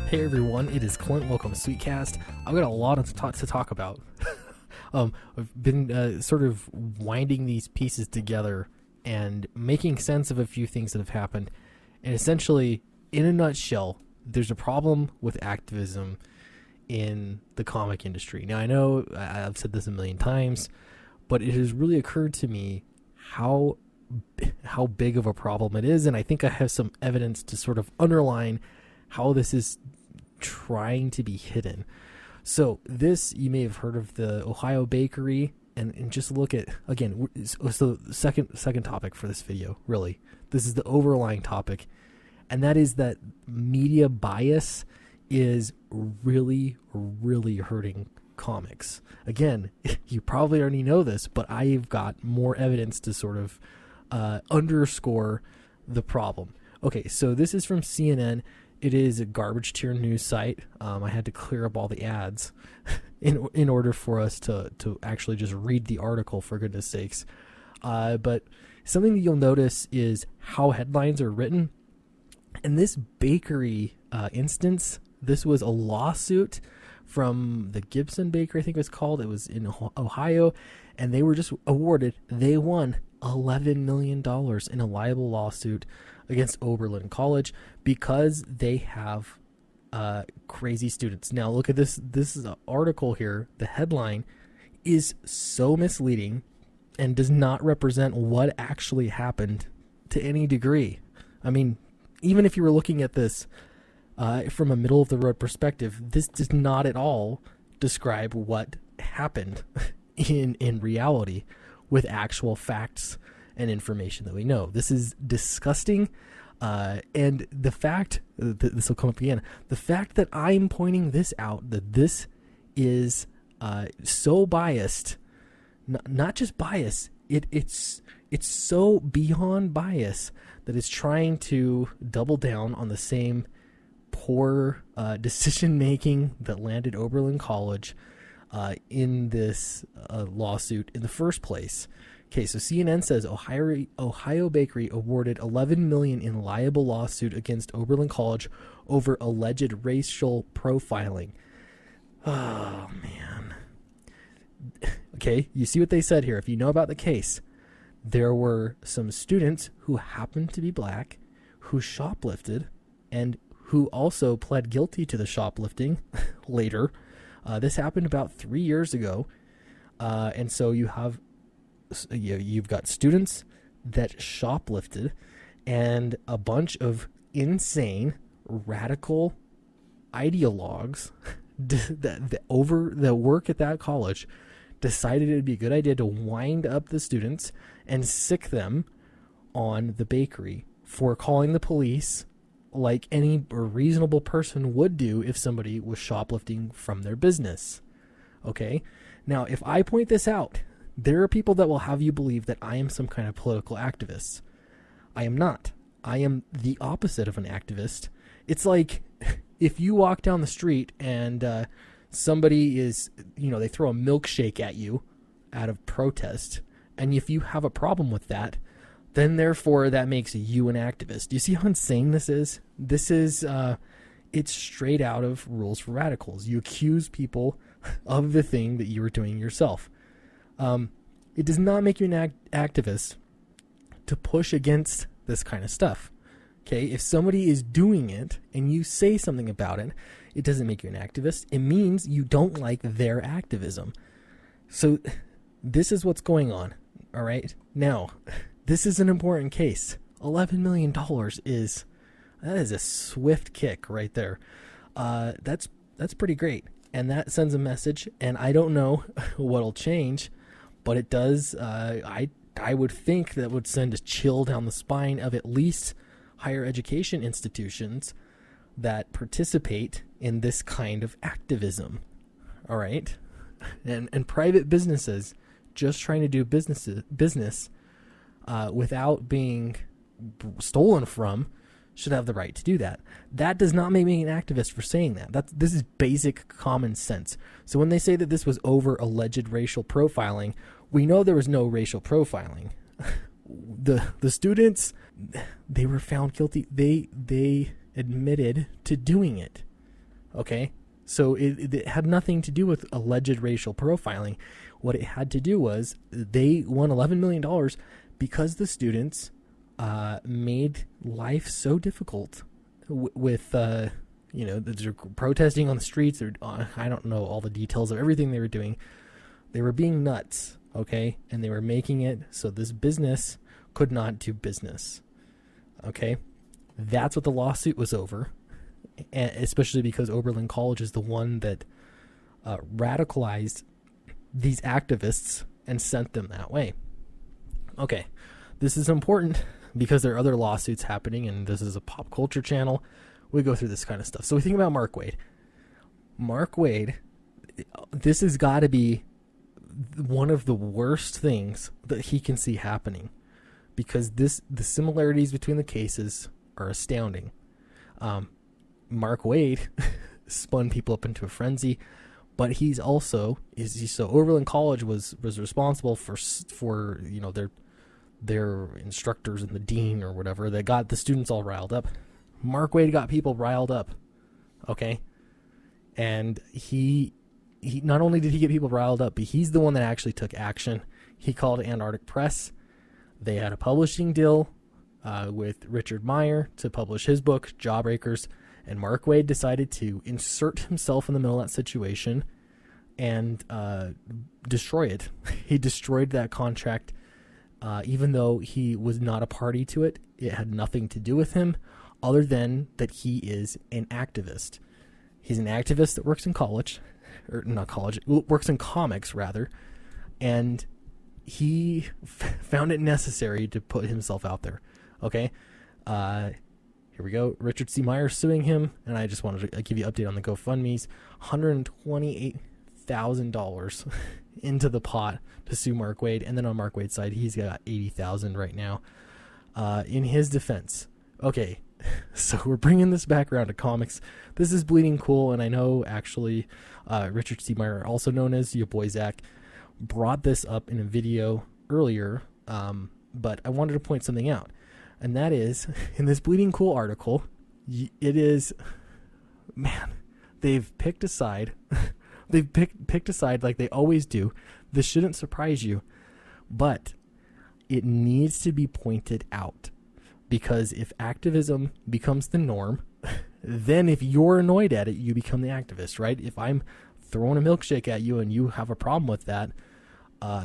Hey everyone, it is Clint. Welcome to Sweetcast. I've got a lot to talk about. I've been sort of winding these pieces together and making sense of a few things that have happened. And essentially, in a nutshell, there's a problem with activism in the comic industry. Now, I know I've said this a million times, but it has really occurred to me how big of a problem it is, and I think I have some evidence to sort of underline how this is trying to be hidden. So this, you may have heard of the Ohio bakery, and just look at, again, so the second topic for this video, really. This is the overlying topic, and that is that media bias is really, really hurting comics. Again, you probably already know this, but I've got more evidence to sort of underscore the problem. Okay, so this is from CNN. It is a garbage tier news site. I had to clear up all the ads in order for us to actually just read the article, for goodness sakes. But something that you'll notice is how headlines are written. In this bakery instance, this was a lawsuit from the Gibson Bakery, I think it was called. It was in Ohio, and they were just awarded, they won $11 million in a libel lawsuit against Oberlin College because they have crazy students. Now look at this. This is an article here. The headline is so misleading and does not represent what actually happened to any degree. I mean, even if you were looking at this from a middle of the road perspective, this does not at all describe what happened in reality with actual facts and information that we know. This is disgusting. And the fact, this will come up again, the fact that I'm pointing this out, that this is so biased, not just bias, it's so beyond bias that it's trying to double down on the same poor decision making that landed Oberlin College in this lawsuit in the first place. Okay, so CNN says Ohio Bakery awarded $11 million in liable lawsuit against Oberlin College over alleged racial profiling. Oh, man. Okay, you see what they said here. If you know about the case, there were some students who happened to be black who shoplifted and who also pled guilty to the shoplifting later. This happened about 3 years ago. And so you've got students that shoplifted and a bunch of insane radical ideologues that work at that college decided it would be a good idea to wind up the students and sick them on the bakery for calling the police like any reasonable person would do if somebody was shoplifting from their business. Okay? Now, if I point this out, there are people that will have you believe that I am some kind of political activist. I am not. I am the opposite of an activist. It's like if you walk down the street and somebody is, they throw a milkshake at you out of protest, and if you have a problem with that, then therefore that makes you an activist. Do you see how insane this is? This is, it's straight out of Rules for Radicals. You accuse people of the thing that you were doing yourself. It does not make you an activist to push against this kind of stuff. Okay, if somebody is doing it and you say something about it, it doesn't make you an activist. It means you don't like their activism. So this is what's going on. All right. Now, this is an important case. $11 million is a swift kick right there. That's pretty great. And that sends a message, and I don't know what'll change, but it does. I would think that would send a chill down the spine of at least higher education institutions that participate in this kind of activism. All right, and private businesses just trying to do business without being stolen from should have the right to do that. That does not make me an activist for saying that. This is basic common sense. So when they say that this was over alleged racial profiling, we know there was no racial profiling. The students, they were found guilty. They admitted to doing it. Okay? So it had nothing to do with alleged racial profiling. What it had to do was they won $11 million because the students made life so difficult with, they're protesting on the streets. I don't know all the details of everything they were doing. They were being nuts, okay? And they were making it so this business could not do business, okay? That's what the lawsuit was over, and especially because Oberlin College is the one that radicalized these activists and sent them that way. Okay, this is important because there are other lawsuits happening, and this is a pop culture channel. We go through this kind of stuff. So we think about Mark Waid. Mark Waid, this has got to be one of the worst things that he can see happening, because the similarities between the cases are astounding. Mark Waid spun people up into a frenzy, but he's also so Oberlin College was responsible for their instructors and the dean or whatever that got the students all riled up. Mark Waid got people riled up, okay, and he not only did he get people riled up, but he's the one that actually took action. He called Antarctic Press. They had a publishing deal with Richard Meyer to publish his book, Jawbreakers, and Mark Waid decided to insert himself in the middle of that situation and destroy it. He destroyed that contract, even though he was not a party to it. It had nothing to do with him, other than that he is an activist. He's an activist that works in college, or not college, works in comics rather, and he found it necessary to put himself out there. Okay, here we go. Richard C. Meyer suing him, and I just wanted to give you an update on the GoFundMe's. $128,000 into the pot to sue Mark Waid, and then on Mark Waid's side, he's got $80,000 right now. In his defense, okay, so we're bringing this back around to comics. This is Bleeding Cool, and I know actually Richard C. Meyer, also known as your boy Zach, brought this up in a video earlier, but I wanted to point something out, and that is, in this Bleeding Cool article, it is, man, they've picked a side. They've picked a side like they always do. This shouldn't surprise you, but it needs to be pointed out, because if activism becomes the norm, then if you're annoyed at it, you become the activist, right? If I'm throwing a milkshake at you and you have a problem with that,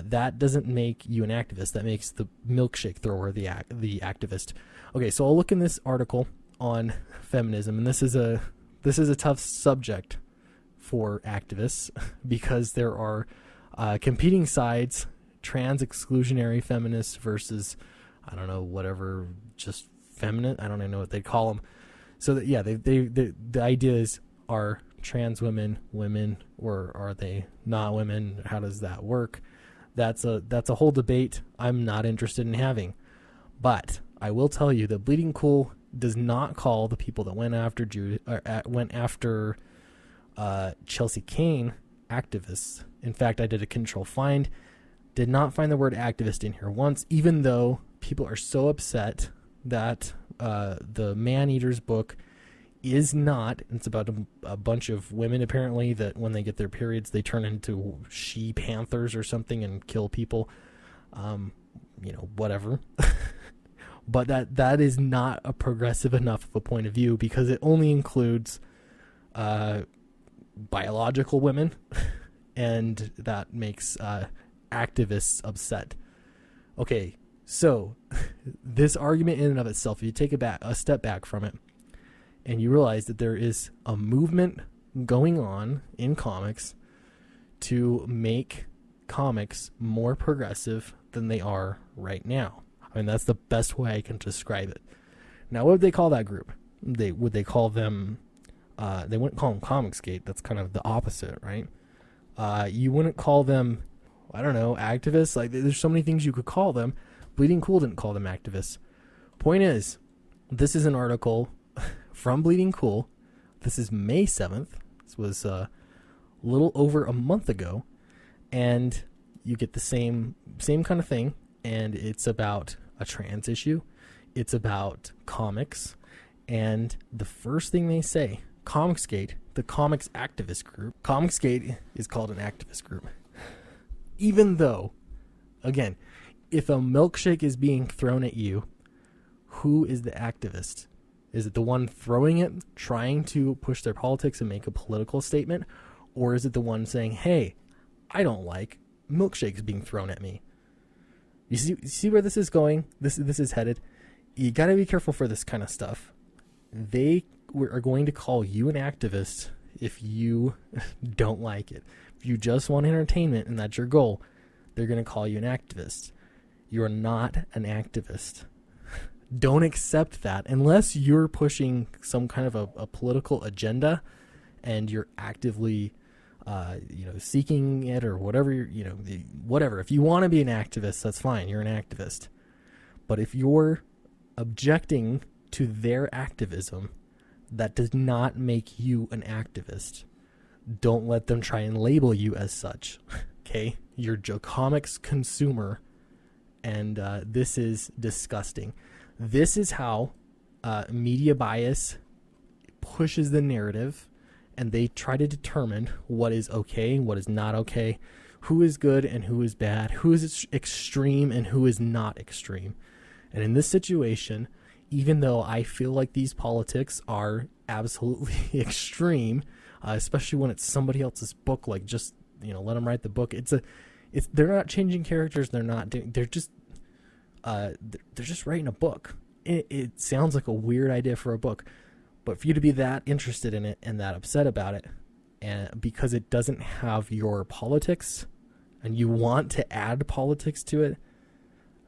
that doesn't make you an activist. That makes the milkshake thrower the activist. Okay, so I'll look in this article on feminism, and this is a tough subject for activists because there are competing sides: trans exclusionary feminists versus, I don't know, whatever, just feminine. I don't even know what they call them. So that, yeah, the idea is, are trans women, or are they not women? How does that work? That's a whole debate I'm not interested in having. But I will tell you that Bleeding Cool does not call the people that went after Chelsea Kane activists. In fact, I did a control find, did not find the word activist in here once, even though people are so upset that the Man-Eater's book is not. It's about a bunch of women, apparently, that when they get their periods, they turn into she-panthers or something and kill people. Whatever. But that is not a progressive enough of a point of view, because it only includes biological women, and that makes activists upset. Okay, so this argument in and of itself, if you take a step back from it, and you realize that there is a movement going on in comics to make comics more progressive than they are right now. I mean, that's the best way I can describe it. Now, what would they call that group? Would they call them, they wouldn't call them Comicsgate. That's kind of the opposite, right? You wouldn't call them, I don't know, activists. Like, there's so many things you could call them. Bleeding Cool didn't call them activists. Point is, this is an article from Bleeding Cool. This is May 7th. This was a little over a month ago. And you get the same kind of thing. And it's about a trans issue. It's about comics. And the first thing they say, Comicsgate, the comics activist group. Comicsgate is called an activist group. Even though, again, if a milkshake is being thrown at you, who is the activist? Is it the one throwing it, trying to push their politics and make a political statement? Or is it the one saying, hey, I don't like milkshakes being thrown at me? You see where this is going? This is headed. You got to be careful for this kind of stuff. They are going to call you an activist if you don't like it. If you just want entertainment and that's your goal, they're going to call you an activist. You're not an activist. Don't accept that unless you're pushing some kind of a political agenda and you're actively seeking it or whatever, whatever. If you want to be an activist, that's fine. You're an activist. But if you're objecting to their activism, that does not make you an activist. Don't let them try and label you as such. Okay? You're a comics consumer, and this is disgusting. This is how media bias pushes the narrative, and they try to determine what is okay and what is not okay, who is good and who is bad, who is extreme and who is not extreme. And in this situation, even though I feel like these politics are absolutely extreme, especially when it's somebody else's book, like just, let them write the book. They're not changing characters. They're just writing a book. It sounds like a weird idea for a book, but for you to be that interested in it and that upset about it, and because it doesn't have your politics and you want to add politics to it,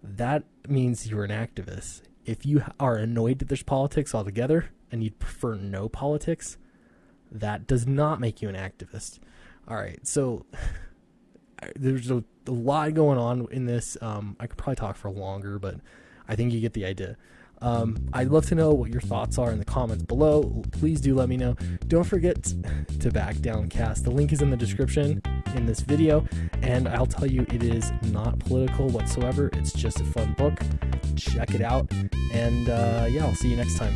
that means you're an activist. If you are annoyed that there's politics altogether and you'd prefer no politics, that does not make you an activist. All right, so there's a lot going on in this. I could probably talk for longer, but I think you get the idea. I'd love to know what your thoughts are in the comments below. Please do let me know. Don't forget to back down Cast. The link is in the description in this video, and I'll tell you, it is not political whatsoever. It's just a fun book. Check it out, and I'll see you next time.